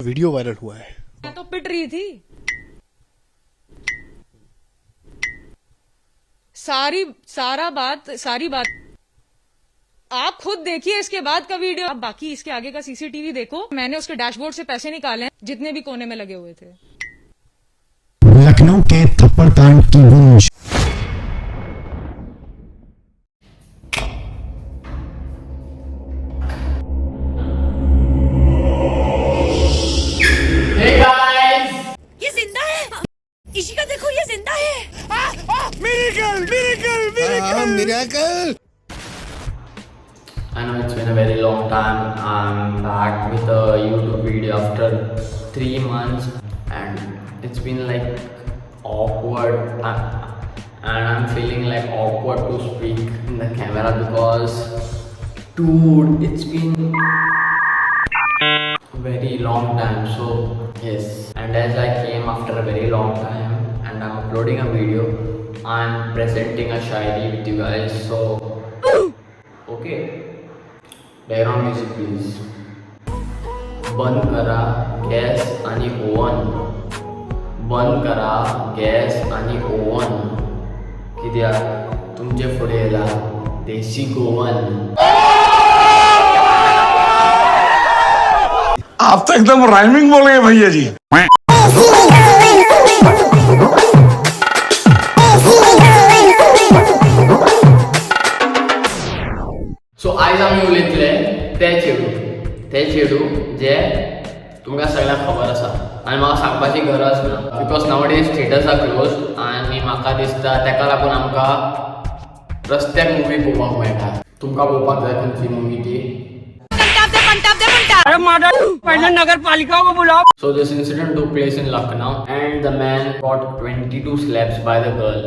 Video viral हुआ है। मैं तो पिट रही थी। सारी बात आप खुद देखिए इसके बाद का वीडियो। आप बाकी इसके आगे का सीसीटीवी देखो। मैंने उसके डैशबोर्ड से पैसे निकाले हैं जितने भी कोने में लगे हुए थे। लखनऊ के थप्पड़ कांड की गूंज। ये जिंदा है। इशिका देखो ये जिंदा है। Miracle. I know it's been a very long time. I'm back with a YouTube video after 3 months, and it's been like awkward, and I'm feeling like awkward to speak in the camera because, dude, it's been a very long time. So yes, and as I came after a very long time, and I'm uploading a video, I'm presenting a shairi with you guys. So okay. Background music please. बंद करा gas आणि oven. बंद करा gas आणि oven. कित्याक तुमचे फुडें येयला देशी गोवन. आप तो एकदम राइमिंग बोल गए भैया जी. सो आयज आमी उलयतले ते चेडू जे तुमकां सगळ्यांक खबर आसा आनी म्हाका सांगपाची गरज ना because nowadays theatres are close आनी म्हाका दिसता ताका लागून आमकां रस्त्याक मुवी पळोवपाक मेळटा. तुमकां पळोवपाक जाय खंयची मुवी ती. So this incident took place in Lucknow and the man got 22 slaps by the girl.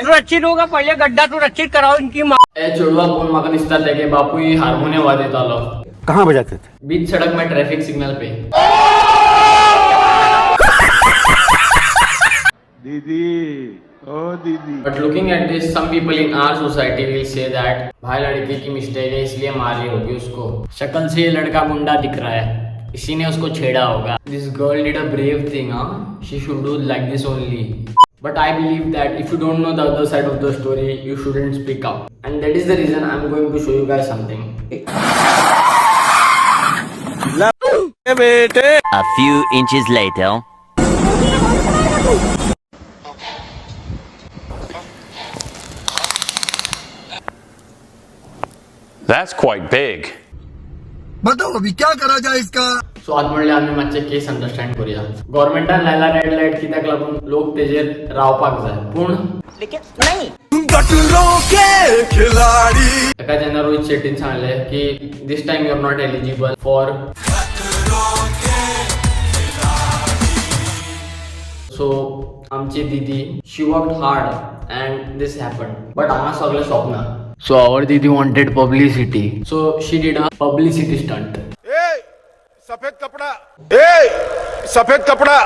सुरक्षित होगा पहले गड्ढा सुरक्षित कराओ इनकी माँ. ए चोडवा कोण म्हाका दिसता तेगे बापूय हार्मोनियम वाजयतालो. कहाँ बजाते थे? बीच सड़क में ट्रैफिक सिग्नल पे. दीदी. But looking at this, some people in our society will say that भाई लड़के की मिस्टेक है इसलिए मारी होगी उसको. शक्ल से ये लड़का गुंडा दिख रहा है, इसी ने उसको छेड़ा होगा. This girl did a brave thing, huh? She should do like this only. But I believe that if you don't know the other side of the story, you shouldn't speak up. And that is the reason I'm going to show you guys something. A few inches later. That's quite big. बताओ अभी क्या करा जाए इसका. सो आज म्हणले आम्ही मातशे केस अंडरस्टँड करूया. गव्हर्नमेंटान लायला रेड लाईट कित्याक लागून लोक तेजेर रावपाक जाय पूण एका जेन्ना रोहित शेट्टीन सांगले की this time you are not eligible for so आमची दीदी she worked hard and this happen but हांगा सगळें सोपना. So our Didi wanted publicity. So she did a publicity stunt. सफेद कपड़ा.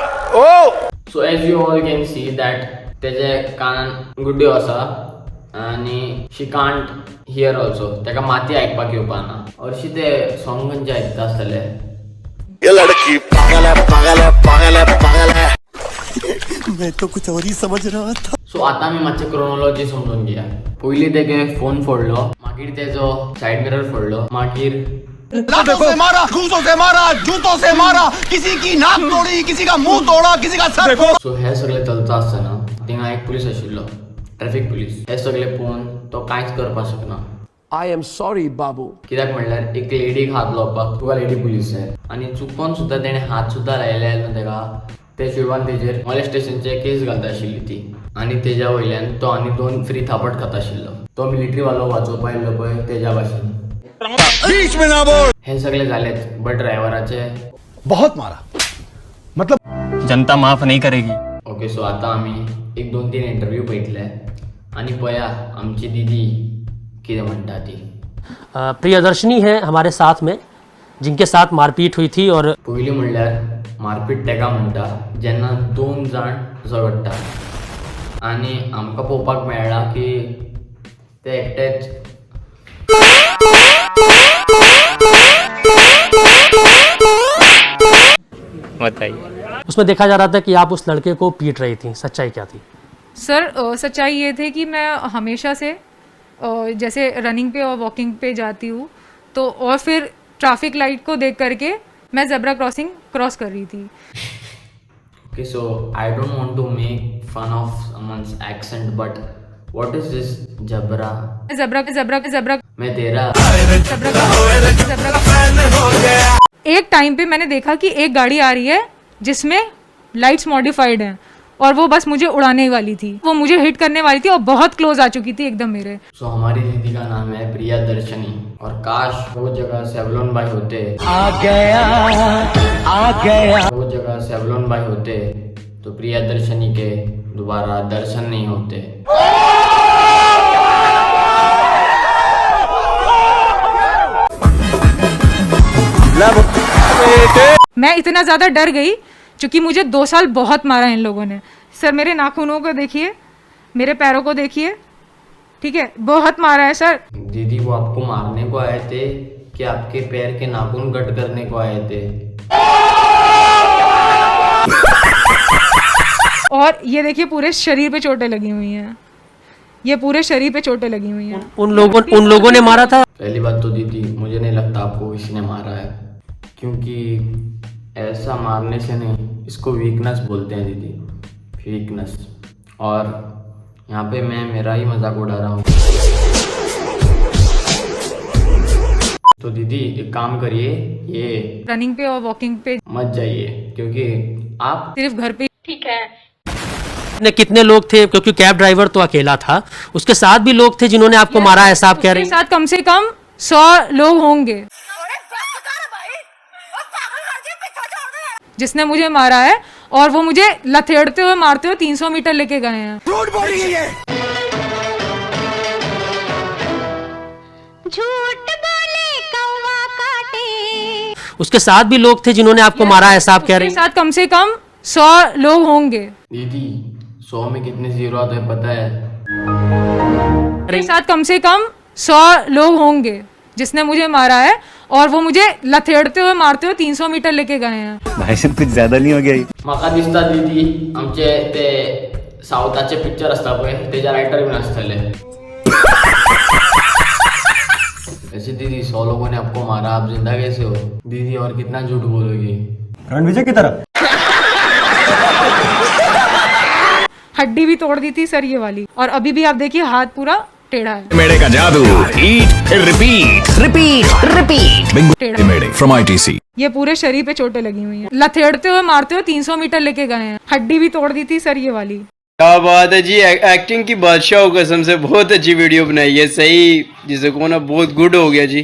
Oh. So as you all can see that तेजे कानान गुड्ड्यो आसा आणि she can't hear also. तेका माती आयकपाक येवपाना. हरशी ते सॉंग खंयचे आयकता आसतले. ये लड़की पागल है पागल है पागल है पागल है. मैं तो कुछ और ही समझ रहा था. सो आता आमी मातशें क्रोनॉलॉजी समजून घेया. पयलीं तेगे फोन फोडलो, मागीर तेजो सायड मिरर फोडलो, मागीर लातों से मारा, घूंसों से मारा, जूतों से मारा, किसी की नाक तोड़ी, किसी का मुंह तोड़ा, किसी का सर फोड़ा. सो हे सगळें चलता आसतना थिंगा एक पुलीस आशिल्लो, ट्रॅफिक पुलीस. हे सगळें पळोवन तो कांयच करपाक शकना. I am sorry बाबू. कित्याक म्हणल्यार एक लेडीक हात लावपाक तुका लेडी पुलीस जाय आनी चुकोन सुद्दां तेणें हात सुद्दां लायले न्हू तेका. ते चेडवान तेजेर मॉलेस्टेशनचे केस घालता आशिल्ली ती आनी तेज्या वयल्यान तो आनी 2 फ्री थापट खाता आशिल्लो. तो मिलिटरी वालो वाचोवपा येयल्लो पळय तेज्या भाशेन. हे सगळे जालेच बट ड्रायव्हराचे बहुत मारा. मतलब जनता माफ नहीं करेगी. ओके. सो आता आमी 1-2-3 इंटरव्यू पळयतले आनी पळया आमची दीदी कितें म्हणटा ती. प्रियदर्शनी है हमारे साथ में जिनके साथ मारपीट हुई थी. और पयलीं म्हणल्यार मारपीट तेका म्हणटा जेन्ना 2 जाण झगडटा आनी आमकां पळोवपाक मेळ्ळा की ते एकटेच बताइए। उसमें देखा जा रहा था कि आप उस लड़के को पीट रही थी, सच्चाई क्या थी? सर सच्चाई ये थी कि मैं हमेशा से जैसे रनिंग पे और वॉकिंग पे जाती हूँ तो और फिर ट्रैफिक लाइट को देख करके मैं ज़ेब्रा क्रॉसिंग क्रॉस कर रही थी। Okay, so I don't want to make fun of someone's accent, but what is this zebra? Zebra मैं तेरा एक टाइम पे मैंने देखा कि एक गाड़ी आ रही है जिसमें लाइट्स मॉडिफाइड हैं और वो बस मुझे उड़ाने वाली थी, वो मुझे हिट करने वाली थी और बहुत क्लोज आ चुकी थी एकदम मेरे। सो हमारी दीदी का नाम है प्रियदर्शनी और काश वो जगह सेवलोन भाई होते, वो जगह सेवलोन भाई होते तो प्रियदर्शनी के दोबारा दर्शन नहीं होते। मैं इतना ज़्यादा डर गई क्योंकि मुझे 2 साल बहुत मारा इन लोगों ने। सर मेरे नाखूनों को देखिए, मेरे पैरों को देखिए, ठीक है, बहुत मारा है सर। दीदी वो आपको मारने को आए थे कि आपके पैर के नाखून कट करने को आए थे? और ये देखिए पूरे शरीर पे चोटें लगी हुई हैं, ये पूरे शरीर पे चोटें लगी हुई हैं। उन लोगों ने मारा था? पहली बात तो दीदी मुझे नहीं लगता आपको किसी ने मारा है, क्योंकि ऐसा मारने से नहीं, इसको वीकनेस बोलते हैं दीदी, वीकनेस। और यहाँ पे मैं मेरा ही मजाक उड़ा रहा हूँ। तो दीदी एक काम करिए, ये रनिंग पे और वॉकिंग पे मत जाइए क्योंकि आप सिर्फ घर पे। कितने लोग थे, क्योंकि कैब ड्राइवर तो अकेला था, उसके साथ भी लोग थे जिन्होंने आपको मारा, ऐसा आप कह रहे हैं? साथ कम से कम 100 लोग होंगे जिसने मुझे मारा है और वो मुझे लथेड़ते हुए मारते हुए 300 मीटर लेके गए हैं। झूठ बोले कौवा काटे। उसके साथ भी लोग थे जिन्होंने आपको मारा, ऐसा आप कह रहे हैं? साथ कम से कम 100 लोग होंगे। दीदी 100 में कितने जीरो आते हैं पता है? साथ कम से कम 100 लोग होंगे जिसने मुझे मारा है और वो मुझे लथेड़ते हुए मारते हुए 300 मीटर लेके गए हैं। भाई साहब कुछ ज्यादा नहीं हो गया? म्हाका दिसता दीदी आमचे ते साऊथाचे पिक्चर असता पळय तेजा रायटर बीन आसतले। ऐसे दीदी 100 लोगों ने आपको मारा, आप जिंदा कैसे हो? दीदी और कितना झूठ बोलोगी? रणविजय की तरह हड्डी भी तोड़ दी थी सर ये वाली, और अभी भी आप देखिए हाथ पूरा टेढ़ा है। मेरे का जादू, ईट रिपीट रिपीट रिपीट बिंगो मेरे फ्रॉम ITC। ये पूरे शरीर पे चोटें लगी हुई हैं, लथेड़ते हुए मारते हुए 300 मीटर लेके गए हैं, हड्डी भी तोड़ दी थी सर ये वाली। क्या बात है जी, एक्टिंग की बादशाह कसम से बहुत अच्छी वीडियो बनाई है, सही जिसे को ना बहुत गुड हो गया जी।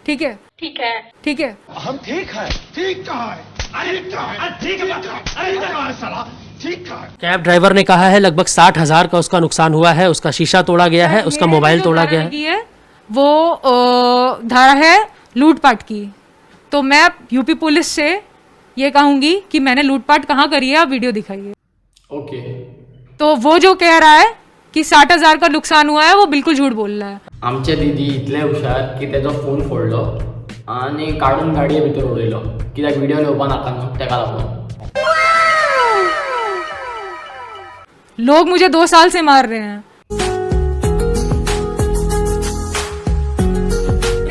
ठीक है ठीक है ठीक है। हम ठीक है, ठीक कहा है, ठीक है, ठीक है। कैब ड्राइवर ने कहा है लगभग 60,000 का उसका नुकसान हुआ है, उसका शीशा तोड़ा गया है, उसका मोबाइल तोड़ा गया है। वो धारा है लूटपाट की। तो मैं यूपी पुलिस से ये कहूंगी कि मैंने लूटपाट कहाँ करी है, आप वीडियो दिखाइए। ओके। तो वो जो कह रहा है कि 60,000 का नुकसान हुआ है वो बिल्कुल झूठ बोल रहा है। आमचे दीदी इतले हुशार की तेजो फोन फोडलो आणि काढून गाडये भितर उडयलो, कित्याक व्हिडिओ घेवपा नाका न्हू तेका लागून। लोग मुझे 2 साल से मार रहे हैं।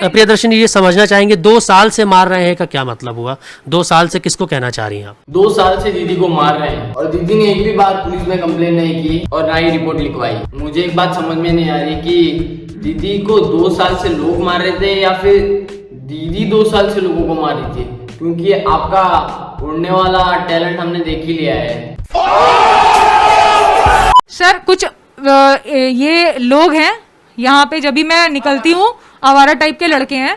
प्रियदर्शनी ये समझना चाहेंगे 2 साल से मार रहे हैं का क्या मतलब हुआ? 2 साल से किसको कहना चाह रही हैं आप? 2 साल से दीदी को मार रहे हैं और दीदी ने एक भी बार पुलिस में कंप्लेन नहीं की और ना ही रिपोर्ट लिखवाई। मुझे एक बात समझ में नहीं आ रही कि दीदी को 2 साल से लोग मार रहे थे या फिर दीदी 2 साल से लोगों को मार रही थी, क्योंकि आपका उड़ने वाला टैलेंट हमने देख ही लिया है। सर कुछ ये लोग हैं यहाँ पे, जब भी मैं निकलती हूँ आवारा टाइप के लड़के हैं,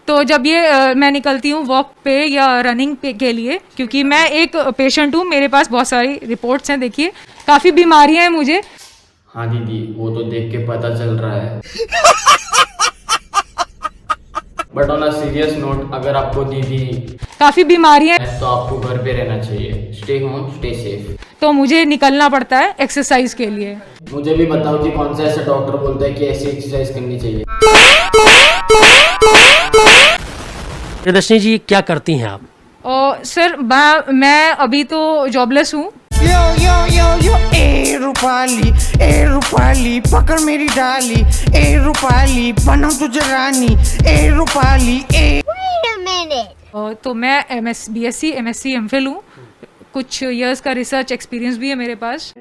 तो जब ये मैं निकलती हूँ वॉक पे या रनिंग पे के लिए, क्योंकि मैं एक पेशेंट हूँ, मेरे पास बहुत सारी रिपोर्ट्स हैं, देखिए काफ़ी बीमारियां हैं मुझे। हाँ दीदी वो तो देख के पता चल रहा है। But on a serious note, अगर आपको दीदी काफ़ी बीमारियां हैं तो आपको घर पे रहना चाहिए, स्टे होम स्टे सेफ। तो मुझे निकलना पड़ता है एक्सरसाइज के लिए। मुझे भी बताओ कि कौन सा ऐसा डॉक्टर बोलता है कि ऐसी एक्सरसाइज करनी चाहिए। प्रियदर्शनी जी क्या करती हैं आप? और सर मैं अभी तो जॉबलेस हूँ। यो यो यो यो ए रूपाली पकड़ मेरी डाली, ए रूपाली बनाऊं तुझे रानी, ए रूपाली ए। तो मैं BSc MSc MPhil हूँ। कुछ इयर्स का रिसर्च एक्सपीरियंस भी है मेरे पास।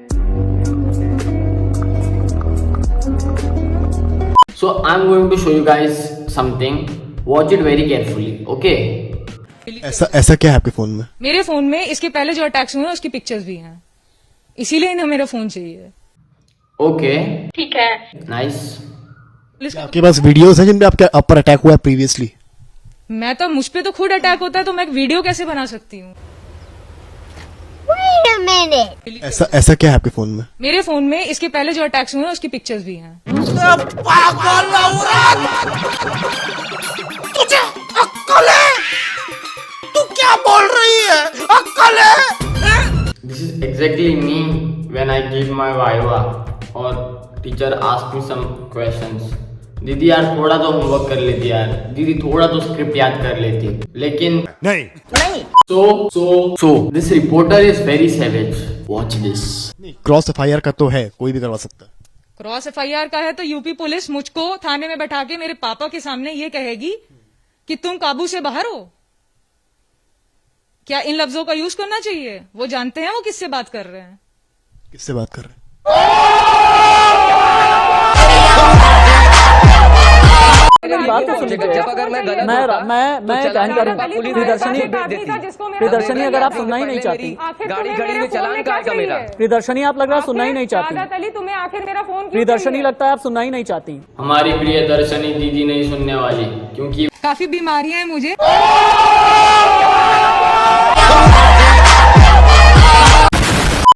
So I'm going to show you guys something. Watch it very carefully, okay? ऐसा क्या है आपके फोन में? मेरे फोन में इसके पहले जो अटैक्स हुए हैं उसकी पिक्चर्स भी हैं, इसीलिए इन्हें मेरा फोन चाहिए। Okay. ठीक है। Nice. आपके पास वीडियोस हैं जिन पे आपके आप पर अटैक हुआ है प्रीवियसली? मैं तो मुझ पे तो खुद अटैक होता है, तो मैं एक वीडियो कैसे बना सकती हूँ? ऐसा क्या है आपके फोन में? मेरे फोन में इसके पहले जो अटैक्स हुए हैं उसकी पिक्चर्स भी हैं। तुझे अक्ल है? तू क्या बोल रही है? अक्ल है? This is exactly me when I give my viva और teacher ask me some questions. दीदी यार थोड़ा तो होमवर्क कर लेती यार, दीदी थोड़ा तो स्क्रिप्ट याद कर लेती, लेकिन नहीं। So this reporter is very savage. Watch this. Cross FIR का तो है, कोई भी करवा सकता है। क्रॉस FIR का है तो यूपी पुलिस मुझको थाने में बैठा के मेरे पापा के सामने ये कहेगी कि तुम काबू से बाहर हो। क्या इन लफ्जों का यूज करना चाहिए? वो जानते हैं वो किससे बात कर रहे हैं। किससे बात कर रहे हैं? बात तो सुनिए, अगर मैं प्रियदर्शनी अगर आप सुनना ही नहीं चाहती, गाड़ी में चलान का मेरा प्रियदर्शनी, आप लग रहा है सुनना ही नहीं चाहती। तुम्हें आखिर मेरा फोन प्रियदर्शनी लगता है आप सुनना ही नहीं चाहती। हमारी प्रियदर्शनी दीदी नहीं सुनने वाली, क्योंकि काफी बीमारियां हैं मुझे।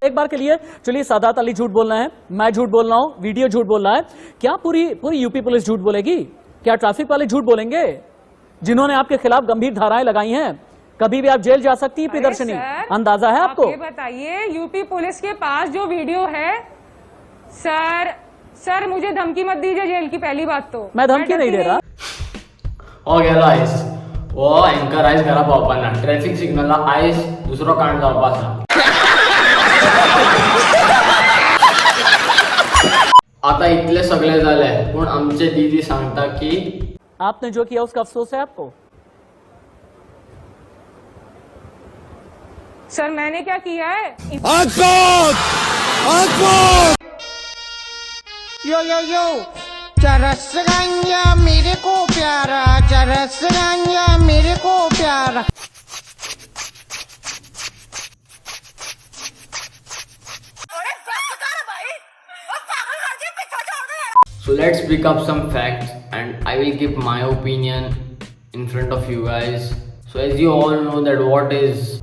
एक बार के लिए चलिए, सादात अली झूठ बोलना है, मैं झूठ बोल रहा हूँ, वीडियो झूठ बोल रहा है, क्या पूरी यूपी पुलिस झूठ बोलेगी? क्या ट्रैफिक वाले झूठ बोलेंगे जिन्होंने आपके खिलाफ गंभीर धाराएं लगाई हैं? कभी भी आप जेल जा सकती है प्रियदर्शनी, अंदाजा है आपको? ये बताइए, यूपी पुलिस के पास जो वीडियो है, सर मुझे धमकी मत दीजिए जेल की। पहली बात तो मैं धमकी नहीं दे रहा। हो गेलो आयस वो एंकर आयस घरा पावपाना, ट्रॅफिक सिग्नलला आयस दुसरो कांड जावपा आसा। आता इतले सगळे झाले, पण आमचे दीदी सांगता की आपने जो किया उसका अफसोस है आपको? सर मैंने क्या किया है? यो यो यो चरस गंजा मेरे को प्यारा, चरस गंजा मेरे को प्यारा। So let's pick up some facts and I will give my opinion in front of you guys. So as you all know that what is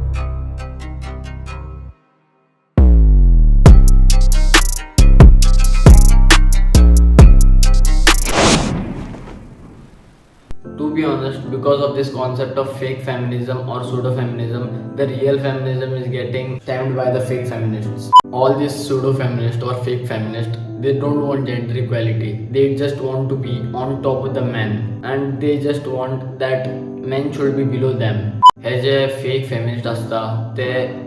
to be honest, because of this concept of fake feminism or pseudo feminism, the real feminism is getting stemmed by the fake feminists. All these pseudo feminists or fake feminists, they don't want gender equality. They just want to be on top of the men, and they just want that men should be below them. हे जे fake feminist असता ते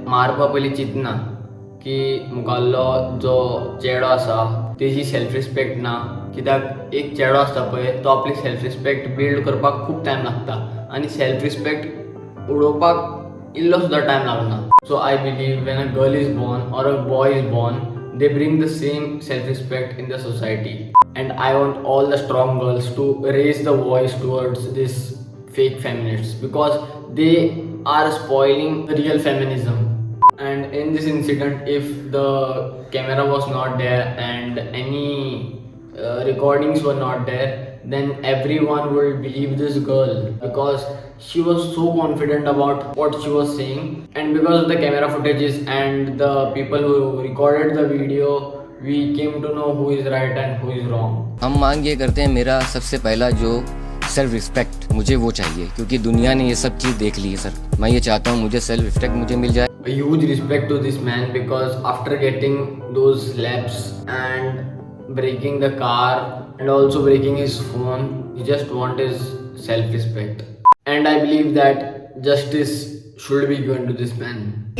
मारपा पयलीं चिंतना की मुखाल्लो जो चेडो आसा तेजी सेल्फ रिस्पेक्ट ना, कित्याक एक चेडो आसता पळय तो आपली सेल्फ रिस्पेक्ट बिल्ड करपाक खूब टायम लागता आनी सेल्फ रिस्पेक्ट उडोवपाक इल्लो सुद्दां टायम लागना. So I believe when a girl is born और a boy is born, they bring the same self-respect in the society, and I want all the strong girls to raise the voice towards this fake feminists because they are spoiling the real feminism. And in this incident, if the camera was not there and any recordings were not there, then everyone will believe this girl because she was so confident about what she was saying, and because of the camera footages and the people who recorded the video, we came to know who is right and who is wrong. हम मांग ये करते हैं, मेरा सबसे पहला जो self respect मुझे वो चाहिए, क्योंकि दुनिया ने ये सब चीज़ देख ली है सर. मैं ये चाहता हूँ मुझे सेल्फ रिस्पेक्ट मुझे मिल जाए. A huge respect to this man because after getting those slaps and breaking the car and also breaking his phone, he just want his self-respect. And I believe that justice should be given to this man.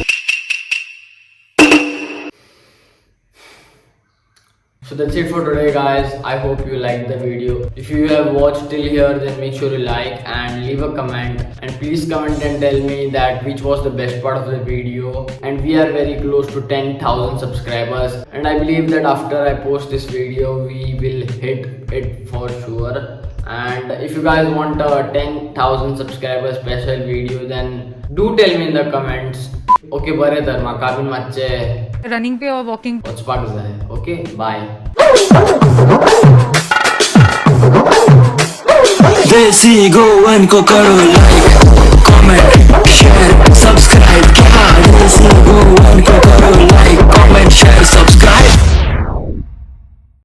So that's it for today guys. I hope you liked the video. If you have watched till here, then make sure you like and leave a comment, and please comment and tell me that which was the best part of the video. And we are very close to 10,000 subscribers, and I believe that after I post this video we will hit it for sure. And if you guys want a 10,000 subscriber special video, then do tell me in the comments. Okay, बरे तर म्हाका been मातशें running पे और walking वचपाक जाय. Okay, bye. Desi Goan को करो लाइक, कमेंट, शेयर, सब्सक्राइब. देसी गोवन को करो लाइक, कमेंट, शेयर, सब्सक्राइब.